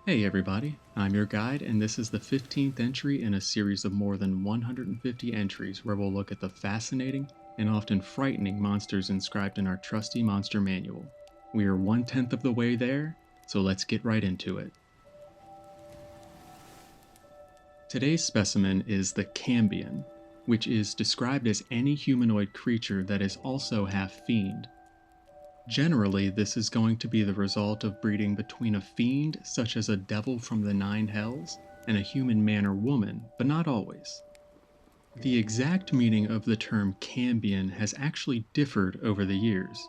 Hey everybody, I'm your guide, and this is the 15th entry in a series of more than 150 entries where we'll look at the fascinating and often frightening monsters inscribed in our trusty monster manual. We are 1/10 of the way there, so let's get right into it. Today's specimen is the Cambion, which is described as any humanoid creature that is also half-fiend. Generally, this is going to be the result of breeding between a fiend, such as a devil from the nine hells, and a human man or woman, but not always. The exact meaning of the term Cambion has actually differed over the years.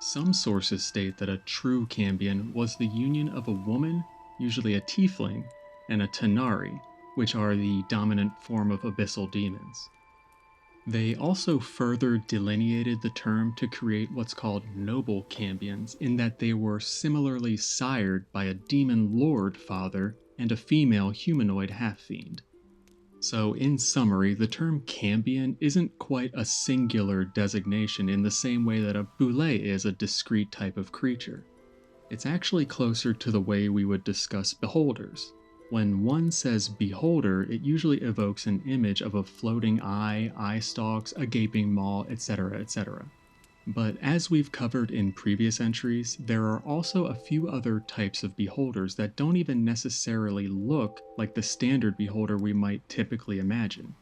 Some sources state that a true Cambion was the union of a woman, usually a tiefling, and a Tanari, which are the dominant form of abyssal demons. They also further delineated the term to create what's called noble cambions, in that they were similarly sired by a demon lord father and a female humanoid half-fiend. So, in summary, the term cambion isn't quite a singular designation in the same way that a boule is a discrete type of creature. It's actually closer to the way we would discuss beholders. When one says beholder, it usually evokes an image of a floating eye stalks, a gaping maw, etc., etc. But as we've covered in previous entries, there are also a few other types of beholders that don't even necessarily look like the standard beholder we might typically imagine.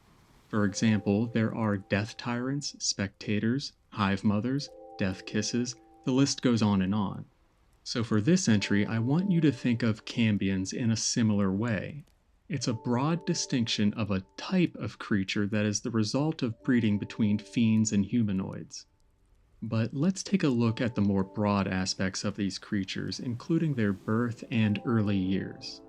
For example, there are death tyrants, spectators, hive mothers, death kisses, the list goes on and on. So for this entry, I want you to think of cambions in a similar way. It's a broad distinction of a type of creature that is the result of breeding between fiends and humanoids. But let's take a look at the more broad aspects of these creatures, including their birth and early years.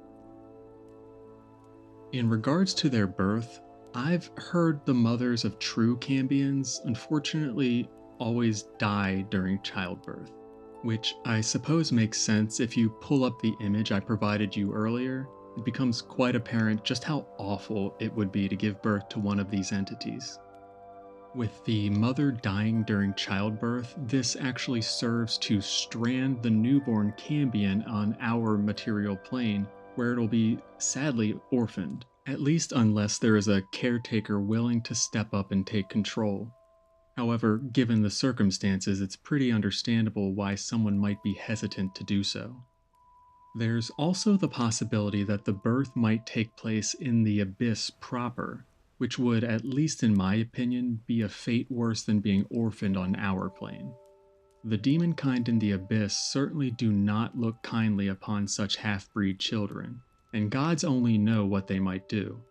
In regards to their birth, I've heard the mothers of true cambions unfortunately always die during childbirth, which I suppose makes sense. If you pull up the image I provided you earlier, it becomes quite apparent just how awful it would be to give birth to one of these entities. With the mother dying during childbirth, this actually serves to strand the newborn cambion on our material plane, where it'll be sadly orphaned, at least unless there is a caretaker willing to step up and take control. However, given the circumstances, it's pretty understandable why someone might be hesitant to do so. There's also the possibility that the birth might take place in the abyss proper, which would, at least in my opinion, be a fate worse than being orphaned on our plane. The demon kind in the abyss certainly do not look kindly upon such half-breed children, and gods only know what they might do.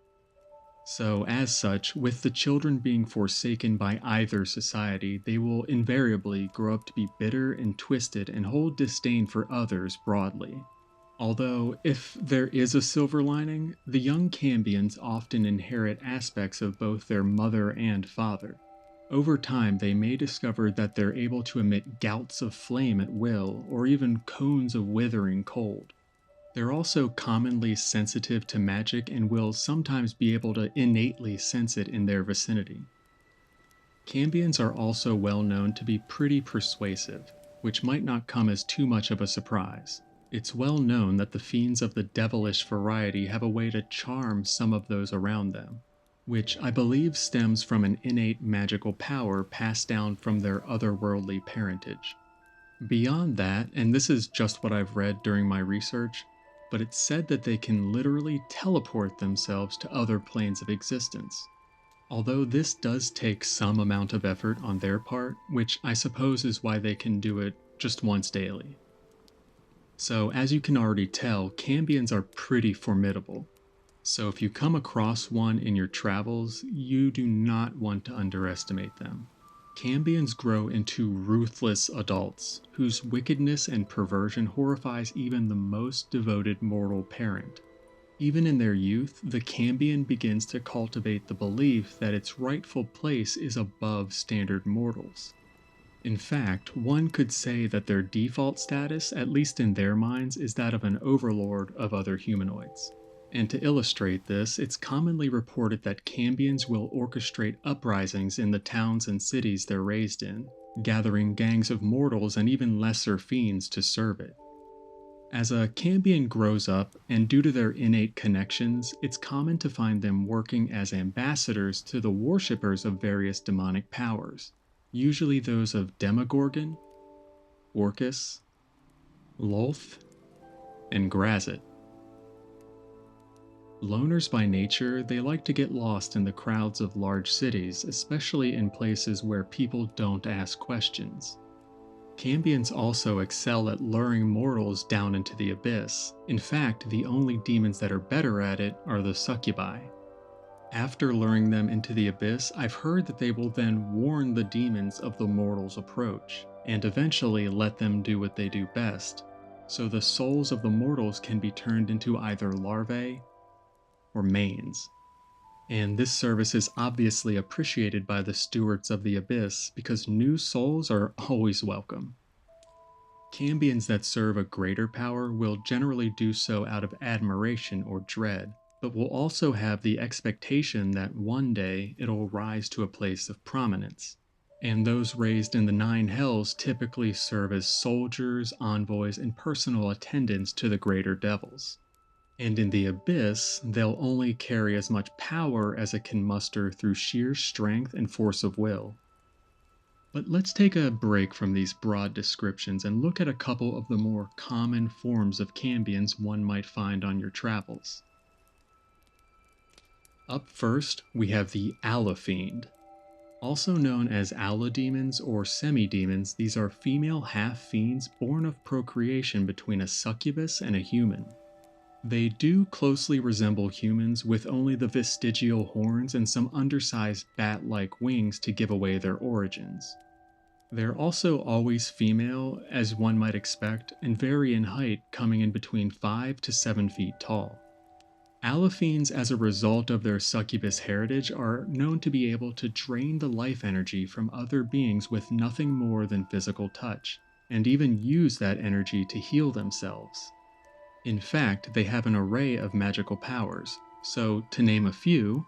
So, as such, with the children being forsaken by either society, they will invariably grow up to be bitter and twisted and hold disdain for others broadly. Although, if there is a silver lining, the young Cambions often inherit aspects of both their mother and father. Over time, they may discover that they're able to emit gouts of flame at will, or even cones of withering cold. They're also commonly sensitive to magic and will sometimes be able to innately sense it in their vicinity. Cambions are also well known to be pretty persuasive, which might not come as too much of a surprise. It's well known that the fiends of the devilish variety have a way to charm some of those around them, which I believe stems from an innate magical power passed down from their otherworldly parentage. Beyond that, and this is just what I've read during my research, but it's said that they can literally teleport themselves to other planes of existence. Although this does take some amount of effort on their part, which I suppose is why they can do it just once daily. So, as you can already tell, cambions are pretty formidable. So, if you come across one in your travels, you do not want to underestimate them. Cambions grow into ruthless adults, whose wickedness and perversion horrifies even the most devoted mortal parent. Even in their youth, the Cambion begins to cultivate the belief that its rightful place is above standard mortals. In fact, one could say that their default status, at least in their minds, is that of an overlord of other humanoids. And to illustrate this, it's commonly reported that Cambions will orchestrate uprisings in the towns and cities they're raised in, gathering gangs of mortals and even lesser fiends to serve it. As a Cambion grows up, and due to their innate connections, it's common to find them working as ambassadors to the worshippers of various demonic powers, usually those of Demogorgon, Orcus, Lolth, and Grazit. Loners by nature, they like to get lost in the crowds of large cities, especially in places where people don't ask questions. Cambions also excel at luring mortals down into the abyss. In fact, the only demons that are better at it are the succubi. After luring them into the abyss, I've heard that they will then warn the demons of the mortals' approach, and eventually let them do what they do best, so the souls of the mortals can be turned into either larvae or manes. And this service is obviously appreciated by the stewards of the abyss because new souls are always welcome. Cambions that serve a greater power will generally do so out of admiration or dread, but will also have the expectation that one day it'll rise to a place of prominence. And those raised in the Nine Hells typically serve as soldiers, envoys, and personal attendants to the greater devils. And in the Abyss, they'll only carry as much power as it can muster through sheer strength and force of will. But let's take a break from these broad descriptions and look at a couple of the more common forms of Cambions one might find on your travels. Up first, we have the Alu-fiend. Also known as Alu-demons or semi-demons, these are female half-fiends born of procreation between a succubus and a human. They do closely resemble humans with only the vestigial horns and some undersized bat-like wings to give away their origins. They're also always female, as one might expect, and vary in height, coming in between 5 to 7 feet tall. Alu-fiends, as a result of their succubus heritage, are known to be able to drain the life energy from other beings with nothing more than physical touch, and even use that energy to heal themselves. In fact, they have an array of magical powers, so to name a few,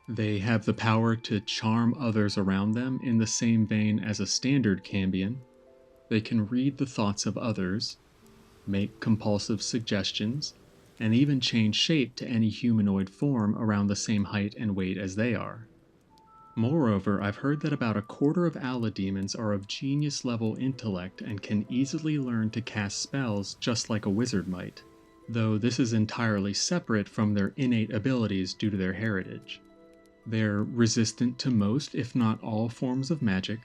they have the power to charm others around them in the same vein as a standard Cambion. They can read the thoughts of others, make compulsive suggestions, and even change shape to any humanoid form around the same height and weight as they are. Moreover, I've heard that about a quarter of Alu-demons are of genius level intellect and can easily learn to cast spells just like a wizard might, though this is entirely separate from their innate abilities due to their heritage. They're resistant to most, if not all, forms of magic,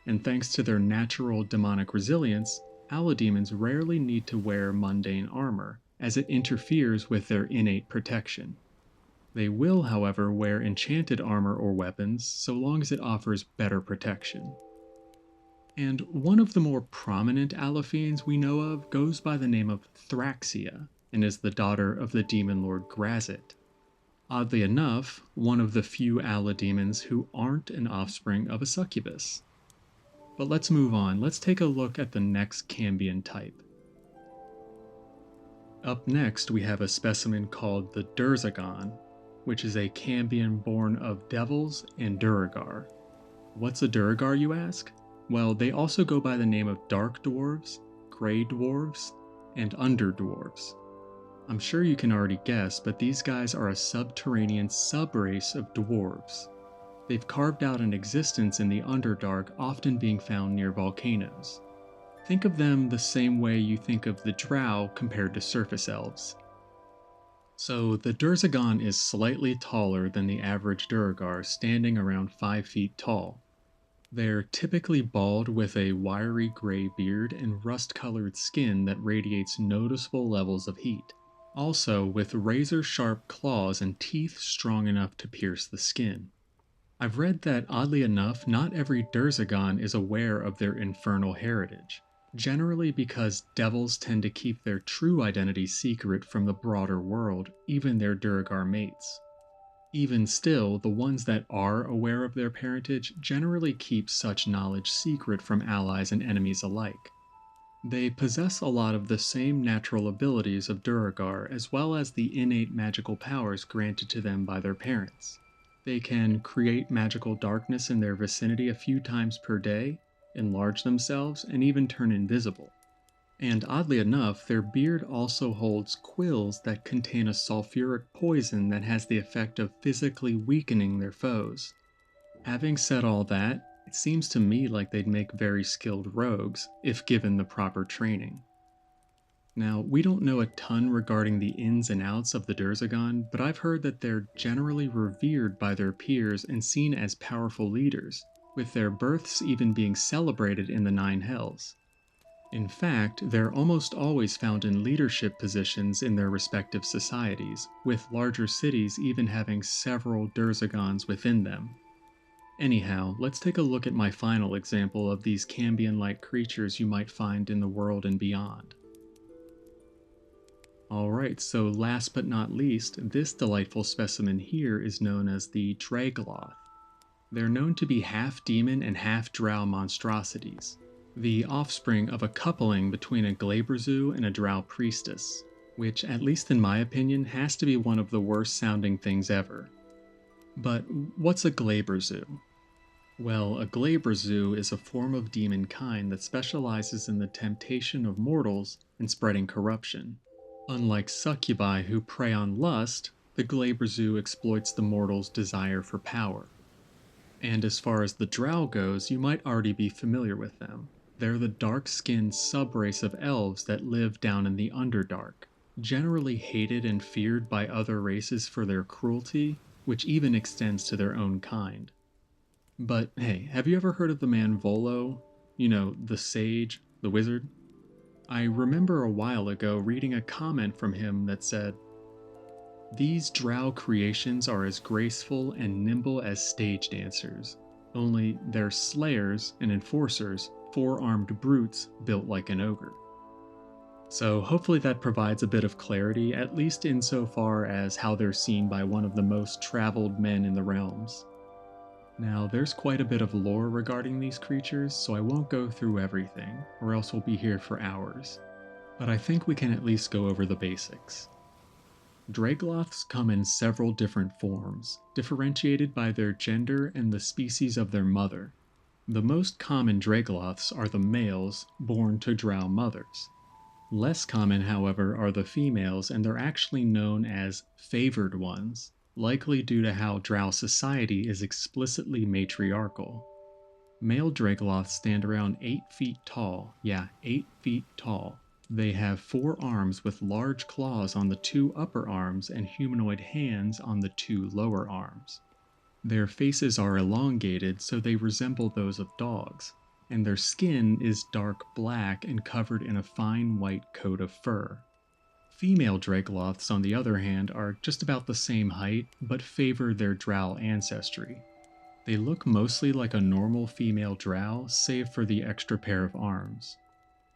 and thanks to their natural demonic resilience, Alu-demons rarely need to wear mundane armor, as it interferes with their innate protection. They will, however, wear enchanted armor or weapons so long as it offers better protection. And one of the more prominent Alu-fiends we know of goes by the name of Thraxia, and is the daughter of the demon lord Grazit. Oddly enough, one of the few Alu-demons who aren't an offspring of a succubus. But let's move on. Let's take a look at the next Cambion type. Up next, we have a specimen called the Durzagon, which is a Cambion born of devils and Duergar. What's a Duergar, you ask? Well, they also go by the name of dark dwarves, grey dwarves, and underdwarves. I'm sure you can already guess, but these guys are a subterranean subrace of dwarves. They've carved out an existence in the Underdark, often being found near volcanoes. Think of them the same way you think of the drow compared to surface elves. So the Durzagon is slightly taller than the average Duergar, standing around 5 feet tall. They're typically bald with a wiry gray beard and rust-colored skin that radiates noticeable levels of heat. Also, with razor-sharp claws and teeth strong enough to pierce the skin. I've read that, oddly enough, not every Durzagon is aware of their infernal heritage, generally because devils tend to keep their true identity secret from the broader world, even their Duergar mates. Even still, the ones that are aware of their parentage generally keep such knowledge secret from allies and enemies alike. They possess a lot of the same natural abilities of Duergar, as well as the innate magical powers granted to them by their parents. They can create magical darkness in their vicinity a few times per day, enlarge themselves, and even turn invisible. And oddly enough, their beard also holds quills that contain a sulfuric poison that has the effect of physically weakening their foes. Having said all that, it seems to me like they'd make very skilled rogues if given the proper training. Now, we don't know a ton regarding the ins and outs of the Durzagon, but I've heard that they're generally revered by their peers and seen as powerful leaders, with their births even being celebrated in the Nine Hells. In fact, they're almost always found in leadership positions in their respective societies, with larger cities even having several Durzagons within them. Anyhow, let's take a look at my final example of these Cambion-like creatures you might find in the world and beyond. Alright, so last but not least, this delightful specimen here is known as the Draegloth. They're known to be half demon and half drow monstrosities, the offspring of a coupling between a Glaberzu and a drow priestess, which, at least in my opinion, has to be one of the worst sounding things ever. But what's a Glaberzu? Well, a Glaberzu is a form of demon kind that specializes in the temptation of mortals and spreading corruption. Unlike succubi who prey on lust, the Glaberzu exploits the mortal's desire for power. And as far as the drow goes, you might already be familiar with them. They're the dark-skinned subrace of elves that live down in the Underdark, generally hated and feared by other races for their cruelty, which even extends to their own kind. But hey, have you ever heard of the man Volo? You know, the sage, the wizard? I remember a while ago reading a comment from him that said, "These drow creations are as graceful and nimble as stage dancers, only they're slayers and enforcers, four-armed brutes built like an ogre." So hopefully that provides a bit of clarity, at least insofar as how they're seen by one of the most traveled men in the realms. Now, there's quite a bit of lore regarding these creatures, so I won't go through everything, or else we'll be here for hours. But I think we can at least go over the basics. Draegloths come in several different forms, differentiated by their gender and the species of their mother. The most common Draegloths are the males, born to drow mothers. Less common, however, are the females, and they're actually known as favored ones, likely due to how drow society is explicitly matriarchal. Male Draegloths stand around 8 feet tall, yeah, 8 feet tall. They have 4 arms with large claws on the 2 upper arms and humanoid hands on the 2 lower arms. Their faces are elongated so they resemble those of dogs, and their skin is dark black and covered in a fine white coat of fur. Female Draegloths, on the other hand, are just about the same height, but favor their drow ancestry. They look mostly like a normal female drow, save for the extra pair of arms.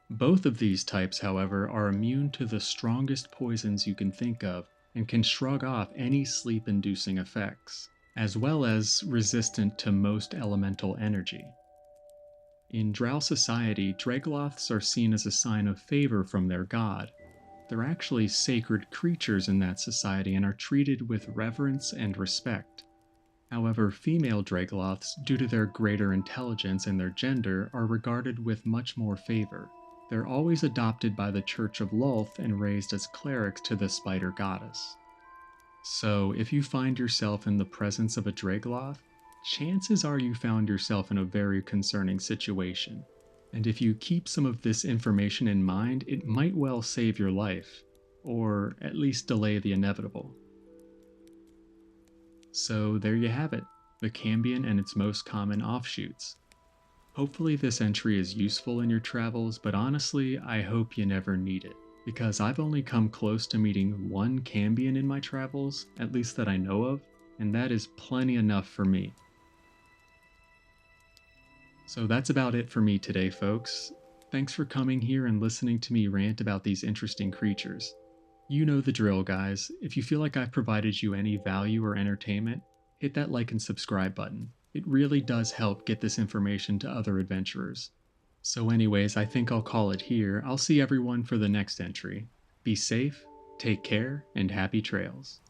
Both of these types, however, are immune to the strongest poisons you can think of, and can shrug off any sleep-inducing effects, as well as resistant to most elemental energy. In drow society, Draegloths are seen as a sign of favor from their god. They're actually sacred creatures in that society and are treated with reverence and respect. However, female Draegloths, due to their greater intelligence and their gender, are regarded with much more favor. They're always adopted by the Church of Lolth and raised as clerics to the spider goddess. So, if you find yourself in the presence of a Draegloth, chances are you found yourself in a very concerning situation. And if you keep some of this information in mind, it might well save your life, or at least delay the inevitable. So there you have it, the Cambion and its most common offshoots. Hopefully this entry is useful in your travels, but honestly, I hope you never need it, because I've only come close to meeting one Cambion in my travels, at least that I know of, and that is plenty enough for me. So that's about it for me today, folks. Thanks for coming here and listening to me rant about these interesting creatures. You know the drill, guys. If you feel like I've provided you any value or entertainment, hit that like and subscribe button. It really does help get this information to other adventurers. So anyways, I think I'll call it here. I'll see everyone for the next entry. Be safe, take care, and happy trails.